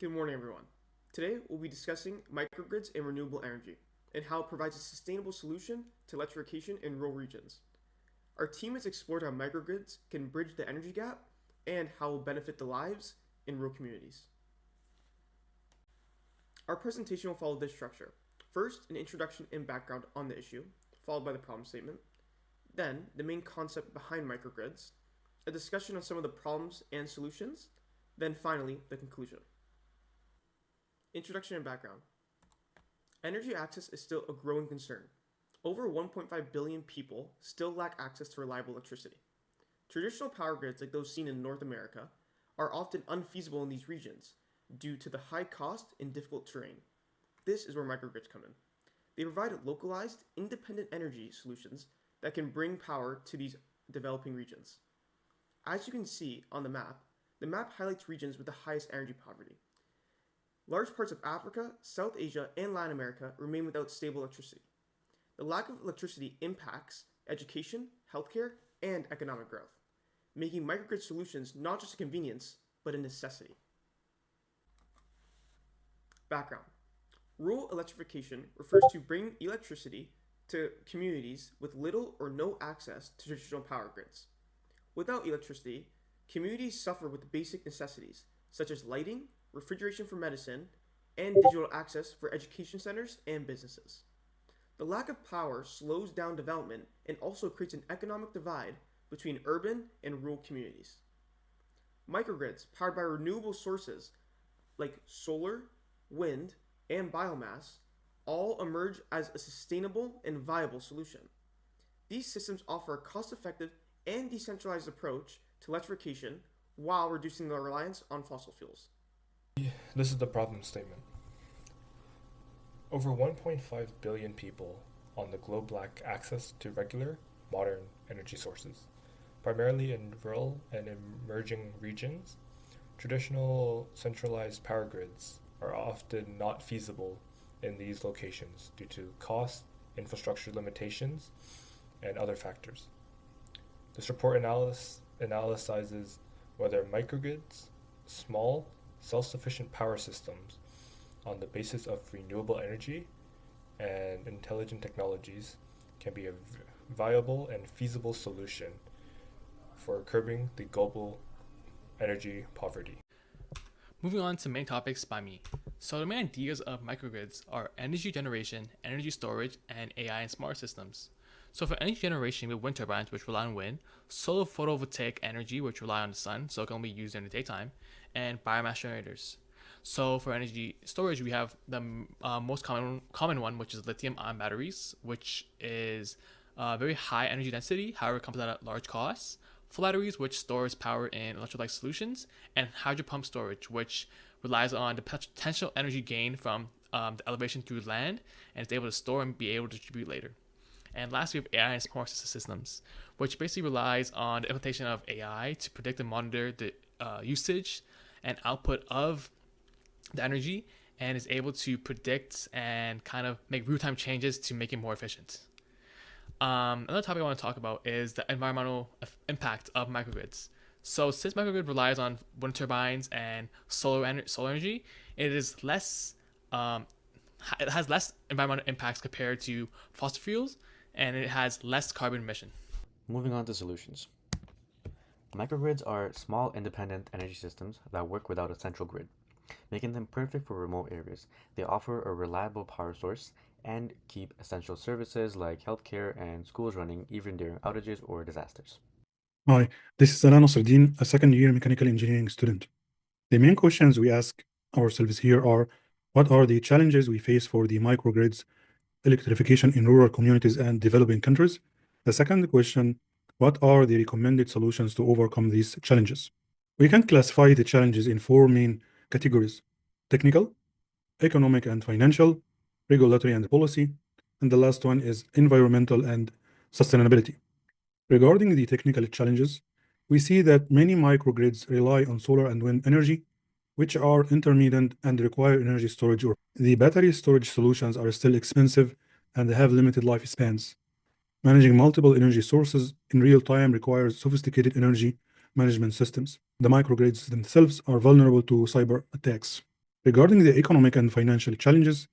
Good morning, everyone. Today, we'll be discussing microgrids and renewable energy and how it provides a sustainable solution to electrification in rural regions. Our team has explored how microgrids can bridge the energy gap and how it will benefit the lives in rural communities. Our presentation will follow this structure. First, an introduction and background on the issue, followed by the problem statement. Then, the main concept behind microgrids, a discussion on some of the problems and solutions. Then, finally, the conclusion. Introduction and background. Energy access is still a growing concern. Over 1.5 billion people still lack access to reliable electricity. Traditional power grids like those seen in North America are often unfeasible in these regions due to the high cost and difficult terrain. This is where microgrids come in. They provide localized, independent energy solutions that can bring power to these developing regions. As you can see on the map highlights regions with the highest energy poverty. Large parts of Africa, South Asia, and Latin America remain without stable electricity. The lack of electricity impacts education, healthcare, and economic growth, making microgrid solutions not just a convenience, but a necessity. Background. Rural electrification refers to bringing electricity to communities with little or no access to traditional power grids. Without electricity, communities suffer with basic necessities such as lighting, refrigeration for medicine, and digital access for education centers and businesses. The lack of power slows down development and also creates an economic divide between urban and rural communities. Microgrids, powered by renewable sources like solar, wind, and biomass, all emerge as a sustainable and viable solution. These systems offer a cost effective and decentralized approach to electrification while reducing the reliance on fossil fuels. This is the problem statement. Over 1.5 billion people on the globe lack access to regular, modern energy sources. Primarily in rural and emerging regions, traditional centralized power grids are often not feasible in these locations due to cost, infrastructure limitations, and other factors. This report analyzes whether microgrids, small, self-sufficient power systems on the basis of renewable energy and intelligent technologies can be a viable and feasible solution for curbing the global energy poverty. Moving on to main topics by me. So the main ideas of microgrids are energy generation, energy storage, and AI and smart systems. So for energy generation, we have wind turbines, which rely on wind, solar photovoltaic energy, which rely on the sun, so it can only be used in the daytime, and biomass generators. So for energy storage, we have the most common one, which is lithium-ion batteries, which is very high energy density, however, it comes at a large cost. Flow batteries, which stores power in electrolyte solutions, and hydro pump storage, which relies on the potential energy gain from the elevation through land, and is able to store and be able to distribute later. And lastly, we have AI and smart systems, which basically relies on the implementation of AI to predict and monitor the usage and output of the energy, and is able to predict and kind of make real-time changes to make it more efficient. Another topic I want to talk about is the environmental impact of microgrids. So since microgrid relies on wind turbines and solar energy, it is less it has less environmental impacts compared to fossil fuels, and it has less carbon emission. Moving on to solutions. Microgrids are small independent energy systems that work without a central grid, making them perfect for remote areas. They offer a reliable power source and keep essential services like healthcare and schools running even during outages or disasters. Hi, this is Nasreddeen, a second-year mechanical engineering student. The main questions we ask ourselves here are, what are the challenges we face for the microgrids electrification in rural communities and developing countries? The second question, what are the recommended solutions to overcome these challenges? We can classify the challenges in four main categories: technical, economic and financial, regulatory and policy, and the last one is environmental and sustainability. Regarding the technical challenges, we see that many microgrids rely on solar and wind energy, which are intermittent and require energy storage. Or the battery storage solutions are still expensive and have limited lifespans. Managing multiple energy sources in real time requires sophisticated energy management systems. The microgrids themselves are vulnerable to cyber attacks. Regarding the economic and financial challenges,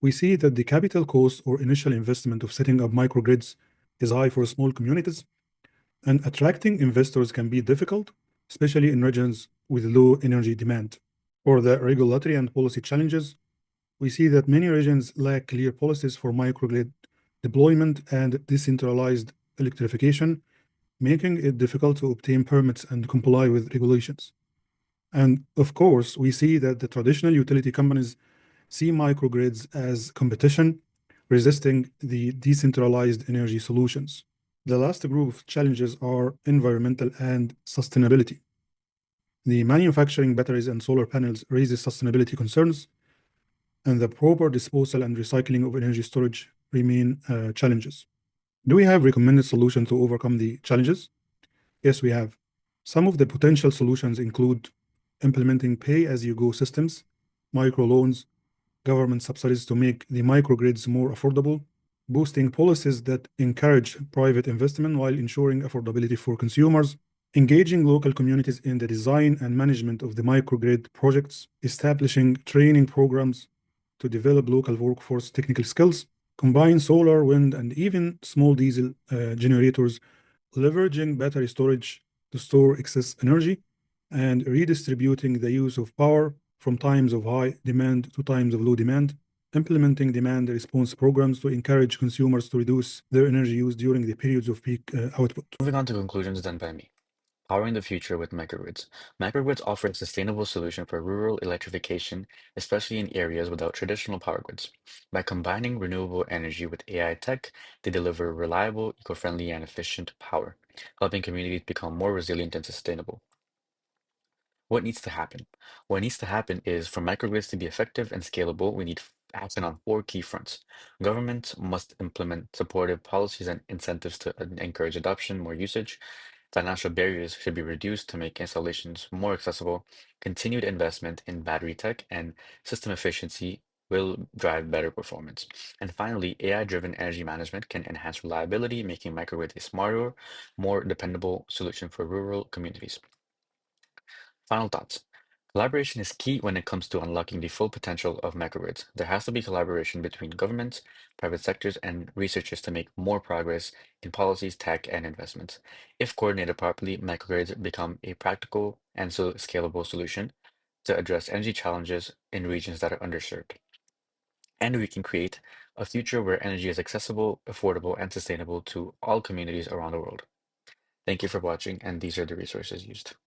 we see that the capital cost or initial investment of setting up microgrids is high for small communities, and attracting investors can be difficult, especially in regions with low energy demand. For the regulatory and policy challenges, we see that many regions lack clear policies for microgrid deployment and decentralized electrification, making it difficult to obtain permits and comply with regulations. And of course, we see that the traditional utility companies see microgrids as competition, resisting the decentralized energy solutions. The last group of challenges are environmental and sustainability. The manufacturing batteries and solar panels raises sustainability concerns, and the proper disposal and recycling of energy storage remain challenges. Do we have recommended solutions to overcome the challenges? Yes, we have. Some of the potential solutions include implementing pay-as-you-go systems, microloans, government subsidies to make the microgrids more affordable, boosting policies that encourage private investment while ensuring affordability for consumers, engaging local communities in the design and management of the microgrid projects, establishing training programs to develop local workforce technical skills, combine solar, wind, and even small diesel generators, leveraging battery storage to store excess energy, and redistributing the use of power from times of high demand to times of low demand, implementing demand response programs to encourage consumers to reduce their energy use during the periods of peak output. Moving on to conclusions done by me. Powering the future with microgrids. Microgrids offer a sustainable solution for rural electrification, especially in areas without traditional power grids. By combining renewable energy with AI tech, they deliver reliable, eco-friendly, and efficient power, helping communities become more resilient and sustainable. What needs to happen? What needs to happen is for microgrids to be effective and scalable, we need action on four key fronts. Governments must implement supportive policies and incentives to encourage adoption, more usage. Financial barriers should be reduced to make installations more accessible. Continued investment in battery tech and system efficiency will drive better performance. And finally, AI-driven energy management can enhance reliability, making microgrids a smarter, more dependable solution for rural communities. Final thoughts. Collaboration is key when it comes to unlocking the full potential of microgrids. There has to be collaboration between governments, private sectors, and researchers to make more progress in policies, tech, and investments. If coordinated properly, microgrids become a practical and so scalable solution to address energy challenges in regions that are underserved. And we can create a future where energy is accessible, affordable, and sustainable to all communities around the world. Thank you for watching, and these are the resources used.